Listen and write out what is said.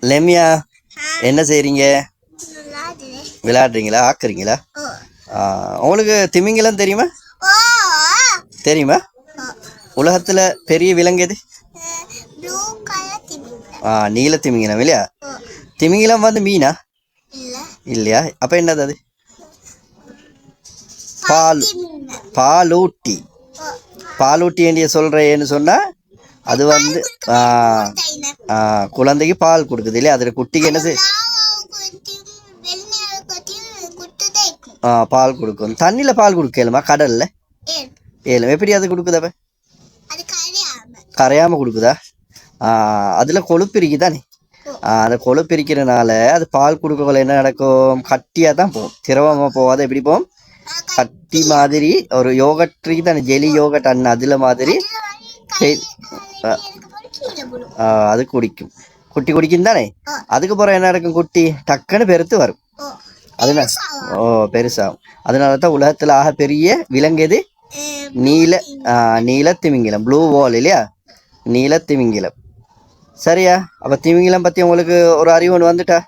லெமியா என்ன செய்றீங்க? விளையாடுறீங்களா? ஆக்குறீங்களா? உங்களுக்கு திமிங்கலம் தெரியுமா? தெரியுமா? உலகத்துல பெரிய விலங்கு எது? நீல திமிங்கலம் இல்லையா? திமிங்கலம் வந்து மீனா இல்லையா? அப்ப என்னது அது? பால் பாலூட்டி. பாலூட்டி என்று சொல்றேன்னு சொன்னா அது வந்து குழந்தைக்கு பால் கொடுக்குது இல்லையா? அதுல குட்டிக்கு என்ன பால் கொடுக்கும். தண்ணியில பால் கொடுக்கலுமா? கடல்ல ஏலும் எப்படி அது கொடுக்குதப்ப? கரையாம கொடுக்குதா? அதுல கொழுப்பு இருக்குதானே? அந்த கொழுப்பு இருக்கிறனால அது பால் கொடுக்கல என்ன நடக்கும்? கட்டியா தான் போகும், திரவமா போகாத. எப்படி போகும்? கட்டி மாதிரி ஒரு யோகட் தானே, ஜெலி யோகட் அண்ணன் அதுல மாதிரி அது குடிக்கும். குட்டி குடிக்கும் தானே. அதுக்கப்புறம் என்ன நடக்கும்? குட்டி டக்குன்னு பெருத்து வரும். அதனால பெருசாகும். அதனாலதான் உலகத்துல ஆக பெரிய விலங்கு எது? நீல திமிங்கிலம், ப்ளூ வால் இல்லையா? நீல திமிங்கிலம். சரியா? அப்ப திமிங்கிலம் பத்தி உங்களுக்கு ஒரு அறிவு ஒன்று வந்துட்டா?